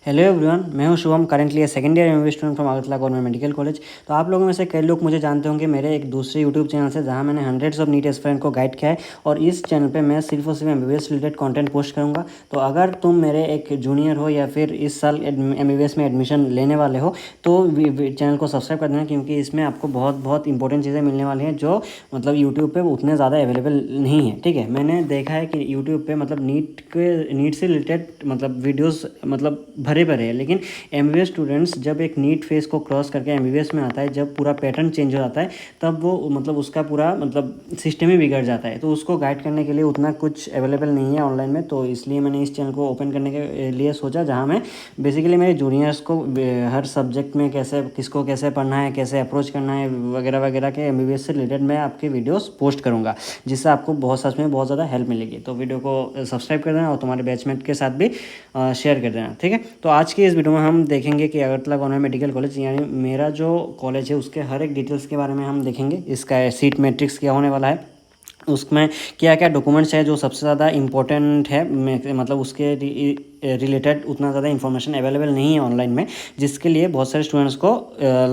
Hello everyone, मैं हूं Shubham, currently A second year MBBS student from Agartala government medical college. तो आप लोगों में से कई लोग मुझे जानते होंगे मेरे एक दूसरे यूट्यूब चैनल से, जहां मैंने हंड्रेड्स ऑफ नीट एस्पिरेंट को गाइड किया है। और इस चैनल पे मैं सिर्फ और सिर्फ एमबीबीएस रिलेटेड कंटेंट पोस्ट करूंगा। तो अगर तुम मेरे एक जूनियर हो या फिर इस साल एमबीबीएस में एडमिशन लेने वाले हो तो चैनल को सब्सक्राइब कर देना, क्योंकि इसमें आपको बहुत बहुत इंपॉर्टेंट चीज़ें मिलने वाली हैं जो मतलब यूट्यूब पे उतने ज़्यादा अवेलेबल नहीं है। ठीक है, मैंने देखा है कि यूट्यूब पे मतलब नीट से रिलेटेड मतलब वीडियोस मतलब भरे भरे हैं, लेकिन एमबीबीएस स्टूडेंट्स जब एक नीट फेस को क्रॉस करके एमबीबीएस में आता है, जब पूरा पैटर्न चेंज हो जाता है, तब वो मतलब उसका पूरा मतलब सिस्टम ही बिगड़ जाता है। तो उसको गाइड करने के लिए उतना कुछ अवेलेबल नहीं है ऑनलाइन में। तो इसलिए मैंने इस चैनल को ओपन करने के लिए सोचा, जहाँ मैं बेसिकली मेरे जूनियर्स को हर सब्जेक्ट में कैसे किसको कैसे पढ़ना है, कैसे अप्रोच करना है वगैरह वगैरह के एमबीबीएस से रिलेटेड मैं आपके वीडियोस पोस्ट करूँगा, जिससे आपको सच में बहुत ज़्यादा हेल्प मिलेगी। तो वीडियो को सब्सक्राइब कर देना और तुम्हारे बैचमेट के साथ भी शेयर कर देना। ठीक है, तो आज की इस वीडियो में हम देखेंगे कि अगरतला गवर्नमेंट मेडिकल कॉलेज यानी मेरा जो कॉलेज है उसके हर एक डिटेल्स के बारे में हम देखेंगे। इसका सीट मैट्रिक्स क्या होने वाला है, उसमें क्या क्या डॉक्यूमेंट्स है जो सबसे ज़्यादा इम्पोर्टेंट है, मतलब उसके रिलेटेड उतना ज़्यादा इन्फॉर्मेशन अवेलेबल नहीं है ऑनलाइन में, जिसके लिए बहुत सारे स्टूडेंट्स को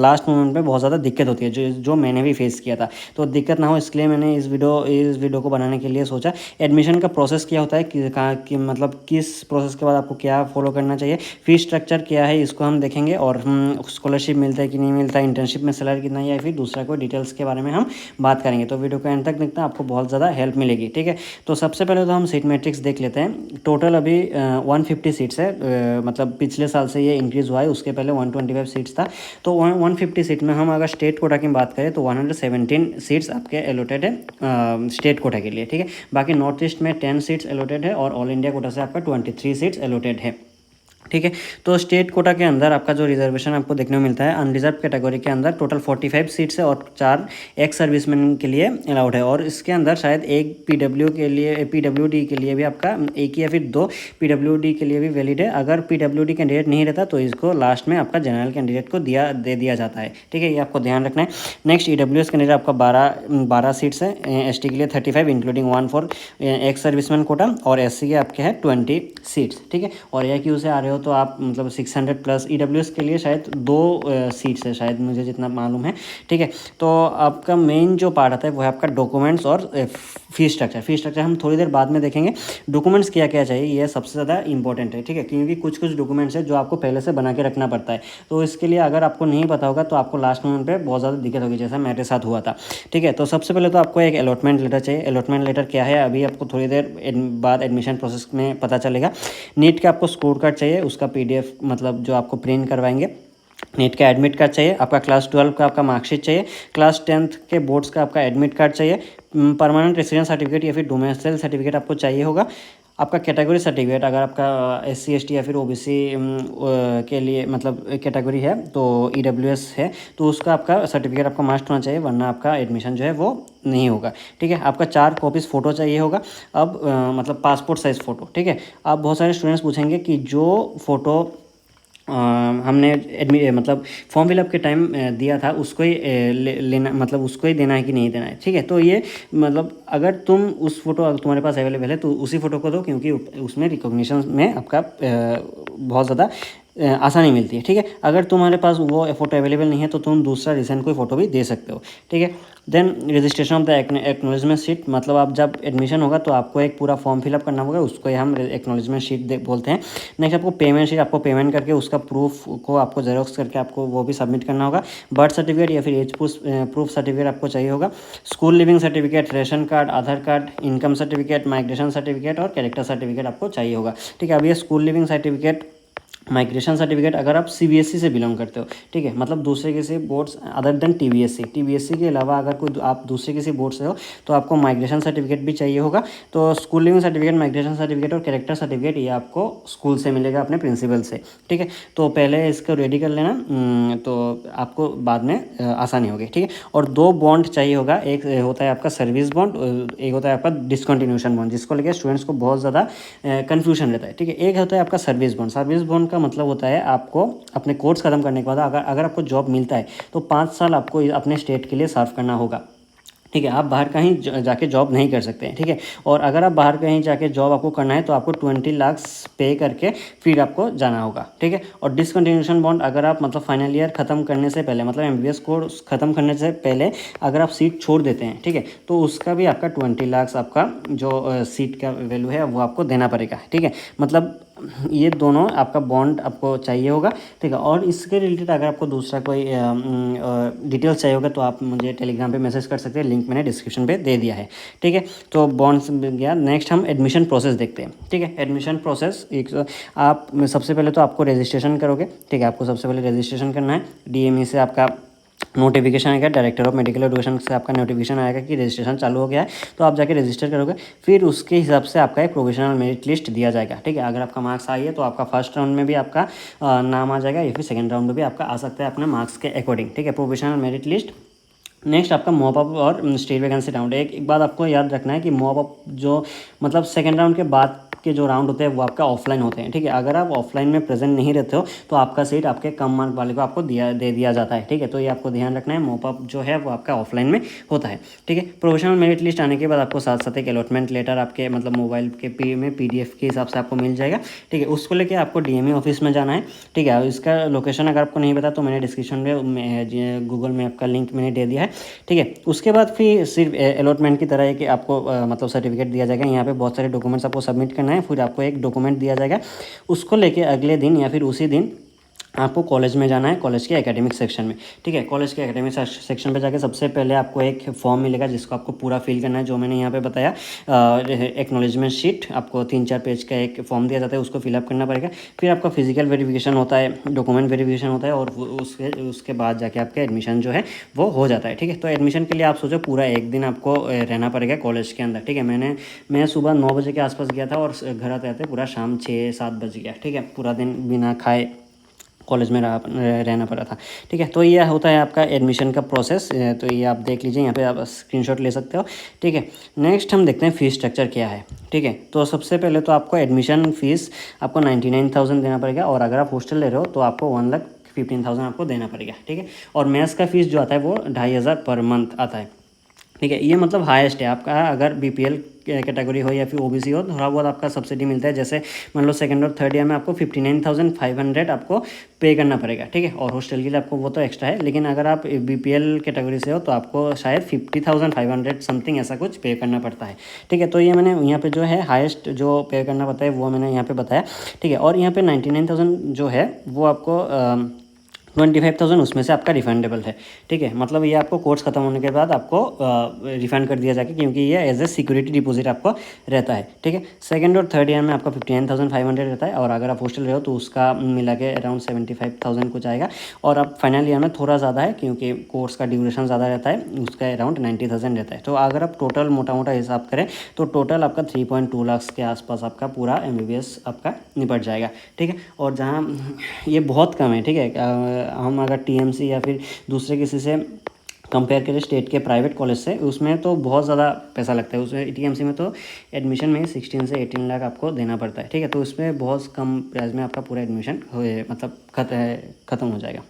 लास्ट मोमेंट पे बहुत ज़्यादा दिक्कत होती है, जो मैंने भी फेस किया था। तो दिक्कत ना हो इसके लिए मैंने इस वीडियो को बनाने के लिए सोचा। एडमिशन का प्रोसेस क्या होता है कि मतलब किस प्रोसेस के बाद आपको क्या फॉलो करना चाहिए, फीस स्ट्रक्चर क्या है इसको हम देखेंगे, और स्कॉलरशिप मिलता है कि नहीं मिलता है, इंटर्नशिप में सैलरी कितना है, या फिर दूसरा कोई डिटेल्स के बारे में हम बात करेंगे। तो वीडियो को एंड तक देखना, आपको बहुत ज़्यादा हेल्प मिलेगी। ठीक है, तो सबसे पहले तो हम सीट मैट्रिक्स देख लेते हैं। टोटल अभी 150 सीट्स है, मतलब पिछले साल से ये इंक्रीज़ हुआ है, उसके पहले 125 सीट्स था। तो 150 सीट में हम अगर स्टेट कोटा की बात करें तो 117 सीट्स आपके एलोटेड है स्टेट कोटा के लिए। ठीक है, बाकी नॉर्थ ईस्ट में 10 सीट्स एलोटेड है और ऑल इंडिया कोटा से आपका 23 सीट्स एलोटेड है। ठीक है, तो स्टेट कोटा के अंदर आपका जो रिजर्वेशन आपको देखने को मिलता है, अनरिजर्व कैटेगरी के अंदर टोटल 45 सीट्स है और 4 एक्स सर्विसमैन के लिए अलाउड है। और इसके अंदर शायद एक पीडब्ल्यूडी के लिए भी आपका एक या फिर 2 पीडब्ल्यूडी के लिए भी वैलिड है। अगर पीडब्ल्यूडी कैंडिडेट नहीं रहता तो इसको लास्ट में आपका जनरल कैंडिडेट को दे दिया जाता है। ठीक है, ये आपको ध्यान रखना है। नेक्स्ट ईडब्ल्यूएस कैंडिडेट आपका 12 सीट्स है, एसटी के लिए 35 including 1 for ex serviceman quota, और एससी के आपके हैं 20 सीट्स। ठीक है, और AIQ से आ रहे हो तो आप मतलब 600 प्लस। ईडब्ल्यूएस के लिए शायद 2 सीट्स है शायद, मुझे जितना मालूम है। ठीक है, तो आपका मेन जो पार्ट आता है वो है आपका डॉक्यूमेंट्स और फीस स्ट्रक्चर हम थोड़ी देर बाद में देखेंगे। डॉक्यूमेंट्स क्या क्या चाहिए ये सबसे ज़्यादा इंपॉर्टेंट है। ठीक है, क्योंकि कुछ डॉक्यूमेंट्स है जो आपको पहले से बना के रखना पड़ता है। तो इसके लिए अगर आपको नहीं पता होगा तो आपको लास्ट मोमेंट पे बहुत ज़्यादा दिक्कत होगी, जैसा मेरे साथ हुआ था। ठीक है, तो सबसे पहले तो आपको एक अलॉटमेंट लेटर चाहिए। अलॉटमेंट लेटर क्या है अभी आपको थोड़ी देर बाद एडमिशन प्रोसेस में पता चलेगा। नीट का आपको स्कोर कार्ड चाहिए, उसका PDF मतलब जो आपको प्रिंट करवाएंगे। नीट का एडमिट कार्ड चाहिए, आपका क्लास 12 का आपका मार्कशीट चाहिए, क्लास 10th के बोर्ड्स का आपका एडमिट कार्ड चाहिए, परमानेंट रेसिडेंस सर्टिफिकेट या फिर डोमेस्टियल सर्टिफिकेट आपको चाहिए होगा। आपका कैटेगरी सर्टिफिकेट, अगर आपका SC ST या फिर OBC के लिए मतलब कैटेगरी है तो EWS है तो उसका आपका सर्टिफिकेट आपका मस्ट होना चाहिए, वरना आपका एडमिशन जो है वो नहीं होगा। ठीक है, आपका 4 कॉपीज़ फ़ोटो चाहिए होगा। अब मतलब पासपोर्ट साइज़ फ़ोटो। ठीक है, अब बहुत सारे स्टूडेंट्स पूछेंगे कि जो फ़ोटो हमने मतलब फॉर्म फिलअप के टाइम दिया था उसको ही लेना, मतलब उसको ही देना है कि नहीं देना है। ठीक है, तो ये मतलब अगर तुम उस फोटो अगर तुम्हारे पास अवेलेबल है तो उसी फोटो को दो, क्योंकि उसमें रिकॉग्निशन में आपका बहुत ज़्यादा आसानी मिलती है। ठीक है, अगर तुम्हारे पास वो फ़ोटो अवेलेबल नहीं है तो तुम दूसरा रिसेंट कोई फ़ोटो भी दे सकते हो। ठीक है, then registration of the acknowledgement sheet, मतलब आप जब एडमिशन होगा तो आपको एक पूरा फॉर्म फिलअप करना होगा, उसको ही हम एक्नॉलेजमेंट शीट बोलते हैं। नेक्स्ट आपको पेमेंट शीट, आपको पेमेंट करके उसका प्रूफ को आपको जेरोक्स करके आपको वो भी सबमिट करना होगा। बर्थ सर्टिफिकेट या फिर एज प्रूफ सर्टिफिकेट आपको चाहिए होगा। School leaving certificate, ration card, Aadhaar card, income certificate, migration certificate और कैरेक्टर सर्टिफिकेट आपको चाहिए होगा। ठीक है, अब ये school leaving certificate, migration certificate अगर आप CBSE से बिलोंग करते हो, ठीक है, मतलब दूसरे किसी बोर्ड्स अदर देन TBSE के अलावा अगर कोई आप दूसरे किसी बोर्ड से हो तो आपको माइग्रेशन सर्टिफिकेट भी चाहिए होगा। तो school leaving certificate, migration certificate और कैरेक्टर सर्टिफिकेट ये आपको स्कूल से मिलेगा अपने प्रिंसिपल से। ठीक है, तो पहले इसको रेडी कर लेना, तो आपको बाद में आसानी होगी। ठीक है, और 2 बॉन्ड चाहिए होगा, एक होता है आपका सर्विस बॉन्ड, एक होता है आपका डिसकंटिन्यूशन बॉन्ड, जिसको लेकर स्टूडेंट्स को बहुत ज़्यादा कन्फ्यूजन रहता है। ठीक है, एक होता है आपका सर्विस बॉन्ड। सर्विस बॉन्ड का मतलब होता है आपको अपने कोर्स खत्म करने के बाद अगर आपको जॉब मिलता है तो 5 साल आपको अपने स्टेट के लिए सर्व करना होगा। ठीक है, आप बाहर कहीं जाके जॉब नहीं कर सकते हैं। ठीक है, और अगर आप बाहर कहीं जाके जॉब आपको करना है तो आपको 20 लाख पे करके फिर आपको जाना होगा। ठीक है, और डिसकंटिन्यूशन बॉन्ड अगर आप मतलब फाइनल ईयर ख़त्म करने से पहले, मतलब MBBS कोर्स ख़त्म करने से पहले अगर आप सीट छोड़ देते हैं, ठीक है, तो उसका भी आपका 20 लाख आपका जो सीट का वैल्यू है वो आपको देना पड़ेगा। ठीक है, मतलब ये दोनों आपका बॉन्ड आपको चाहिए होगा। ठीक है, और इसके रिलेटेड अगर आपको दूसरा कोई डिटेल्स चाहिए होगा तो आप मुझे टेलीग्राम पे मैसेज कर सकते हैं, लिंक मैंने डिस्क्रिप्शन पे दे दिया है। ठीक है, तो बॉन्ड्स गया। नेक्स्ट हम एडमिशन प्रोसेस देखते हैं। ठीक है, एडमिशन प्रोसेस आप सबसे पहले तो आपको रजिस्ट्रेशन करोगे। ठीक है, आपको सबसे पहले रजिस्ट्रेशन करना है। DME से आपका नोटिफिकेशन आएगा, डायरेक्टर ऑफ मेडिकल एजुकेशन से आपका नोटिफिकेशन आएगा कि रजिस्ट्रेशन चालू हो गया है, तो आप जाके रजिस्टर करोगे। फिर उसके हिसाब से आपका एक प्रोविजनल मेरिट लिस्ट दिया जाएगा। ठीक है, अगर आपका मार्क्स आई है तो आपका फर्स्ट राउंड में भी आपका नाम आ जाएगा, या फिर सेकंड राउंड में भी आपका आ सकता है अपने मार्क्स के अकॉर्डिंग। ठीक है, प्रोविजनल मेरिट लिस्ट। नेक्स्ट आपका मॉप अप और स्टेट वैकेंसी राउंड। एक बात आपको याद रखना है कि मॉप अप जो मतलब सेकंड राउंड के बाद के जो राउंड होते हैं वो आपका ऑफलाइन होते हैं। ठीक है, अगर आप ऑफलाइन में प्रेजेंट नहीं रहते हो तो आपका सीट आपके कम मार्क वाले को आपको दे दिया जाता है। ठीक है, तो ये आपको ध्यान रखना है, मॉप अप जो है वो आपका ऑफलाइन में होता है। ठीक है, प्रोविजनल मेरिट लिस्ट आने के बाद आपको साथ साथ एक अलॉटमेंट लेटर आपके मतलब मोबाइल के PDF के हिसाब से आपको मिल जाएगा। ठीक है, उसको लेके आपको DME ऑफिस में जाना है। ठीक है, इसका लोकेशन अगर आपको नहीं पता तो मैंने डिस्क्रिप्शन में गूगल मैप का लिंक मैंने दे दिया है। ठीक है, उसके बाद फिर सिर्फ अलॉटमेंट की तरह है कि आपको मतलब सर्टिफिकेट दिया जाएगा। यहाँ पे बहुत सारे डॉक्यूमेंट्स आपको सबमिट करना है, फिर आपको एक डॉक्यूमेंट दिया जाएगा, उसको लेके अगले दिन या फिर उसी दिन आपको कॉलेज में जाना है, कॉलेज के एकेडमिक सेक्शन में। ठीक है, कॉलेज के एकेडमिक सेक्शन पे जाके सबसे पहले आपको एक फॉर्म मिलेगा जिसको आपको पूरा फिल करना है, जो मैंने यहाँ पे बताया। एक्नॉलेजमेंट शीट आपको 3-4 पेज का एक फॉर्म दिया जाता है, उसको फिलअप करना पड़ेगा। फिर आपका फिजिकल वेरिफिकेशन होता है, डॉक्यूमेंट वेरिफिकेशन होता है, और उसके बाद जाके आपका एडमिशन जो है वो हो जाता है। ठीक है, तो एडमिशन के लिए आप सोचो पूरा एक दिन आपको रहना पड़ेगा कॉलेज के अंदर। ठीक है, मैं सुबह 9 बजे के आसपास गया था और घर आते आते पूरा शाम 6-7 बज गया। ठीक है, पूरा दिन बिना खाए कॉलेज में रहना पड़ा था। ठीक है, तो ये होता है आपका एडमिशन का प्रोसेस। तो ये आप देख लीजिए, यहाँ पे आप स्क्रीनशॉट ले सकते हो। ठीक है, नेक्स्ट हम देखते हैं फ़ीस स्ट्रक्चर क्या है। ठीक है, तो सबसे पहले तो आपको एडमिशन फ़ीस आपको 99,000 देना पड़ेगा, और अगर आप हॉस्टल ले रहे हो तो आपको 1,15,000 आपको देना पड़ेगा। ठीक है, और मेस का फ़ीस जो आता है वो 2,500 पर मंथ आता है। ठीक है, ये मतलब हाईएस्ट है आपका। अगर BPL कैटेगरी हो या फिर OBC हो, थोड़ा बहुत आपका सब्सिडी मिलता है। जैसे मान लो सेकंड और थर्ड ईयर में आपको 59,500 आपको पे करना पड़ेगा। ठीक है, और हॉस्टल के लिए आपको वो तो एक्स्ट्रा है, लेकिन अगर आप BPL कैटेगरी से हो तो आपको शायद 50,500 समथिंग ऐसा कुछ पे करना पड़ता है। ठीक है, तो ये मैंने यहाँ पे जो है हाईएस्ट जो पे करना पड़ता है वो मैंने यहाँ पे बताया। ठीक है, और यहाँ पे 99,000 जो है वो आपको 25,000 उसमें से आपका रिफंडेबल है। ठीक है, मतलब ये आपको कोर्स ख़त्म होने के बाद आपको रिफ़ंड कर दिया जाएगा, क्योंकि ये एज ए सिक्योरिटी डिपॉजिट आपको रहता है। ठीक है, सेकंड और थर्ड ईयर में आपका 59,500 रहता है, और अगर आप हॉस्टल रहे हो तो उसका मिला के अराउंड 75,000 कुछ आएगा। और अब फाइनल ईयर में थोड़ा ज़्यादा है, क्योंकि कोर्स का ड्यूरेशन ज़्यादा रहता है, उसका अराउंड 90,000 रहता है। तो अगर आप टोटल मोटा हिसाब करें तो टोटल आपका 3.2 लाख के आसपास आपका पूरा MBBS आपका निपट जाएगा। ठीक है, और जहाँ ये बहुत कम है। ठीक है, हम अगर TMC या फिर दूसरे किसी से कंपेयर करें स्टेट के प्राइवेट कॉलेज से, उसमें तो बहुत ज़्यादा पैसा लगता है। उसमें TMC में तो एडमिशन में 16 से 18 लाख आपको देना पड़ता है। ठीक है, तो उसमें बहुत कम प्राइस में आपका पूरा एडमिशन मतलब ख़त्म हो जाएगा।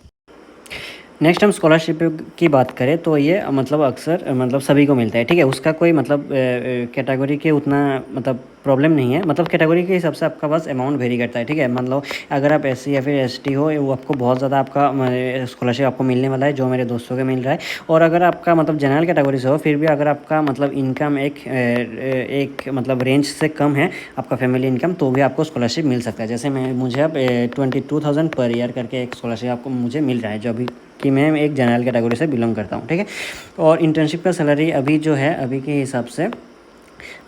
नेक्स्ट हम स्कॉलरशिप की बात करें तो ये मतलब अक्सर मतलब सभी को मिलता है। ठीक है, उसका कोई मतलब कैटेगरी के उतना मतलब प्रॉब्लम नहीं है। मतलब कैटेगरी के हिसाब से आपका बस अमाउंट वेरी करता है। ठीक है, मतलब अगर आप SC या फिर ST हो, वो आपको बहुत ज़्यादा आपका स्कॉलरशिप आपको मिलने वाला है, जो मेरे दोस्तों के मिल रहा है। और अगर आपका मतलब जनरल कैटेगरी से हो, फिर भी अगर आपका मतलब इनकम एक मतलब रेंज से कम है आपका फैमिली इनकम, तो भी आपको स्कॉलरशिप मिल सकता है। जैसे मुझे अब 22,000 पर ईयर करके एक स्कॉलरशिप आपको मुझे मिल रहा है, जो अभी कि मैं एक जनरल कैटेगरी से बिलोंग करता हूँ। ठीक है, और इंटर्नशिप का सैलरी अभी जो है अभी के हिसाब से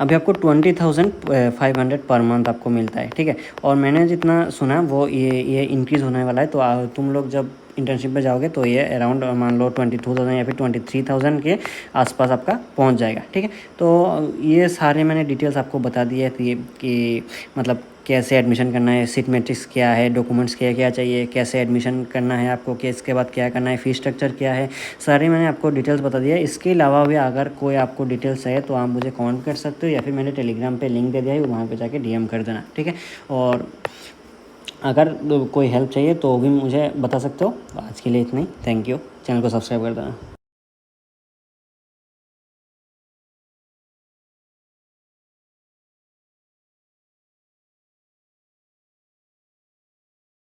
अभी आपको 20,500 पर मंथ आपको मिलता है। ठीक है, और मैंने जितना सुना वो ये इंक्रीज़ होने वाला है। तो तुम लोग जब इंटर्नशिप में जाओगे तो ये अराउंड मान लो 22,000 या फिर 23,000 के आसपास आपका पहुंच जाएगा। ठीक है, तो ये सारे मैंने डिटेल्स आपको बता दिए थे कि मतलब कैसे एडमिशन करना है, सीट मैट्रिक्स क्या है, डॉक्यूमेंट्स क्या क्या चाहिए, कैसे एडमिशन करना है आपको, कि इसके बाद क्या करना है, फ़ीस स्ट्रक्चर क्या है, सारे मैंने आपको डिटेल्स बता दिया है। इसके अलावा भी अगर कोई आपको डिटेल्स चाहिए तो आप मुझे कॉन्टैक्ट कर सकते हो, या फिर मैंने टेलीग्राम पे लिंक दे दिया है, वहाँ पे जाके DM कर देना। ठीक है, और अगर कोई हेल्प चाहिए तो भी मुझे बता सकते हो। आज के लिए इतना ही, थैंक यू। चैनल को सब्सक्राइब कर देना।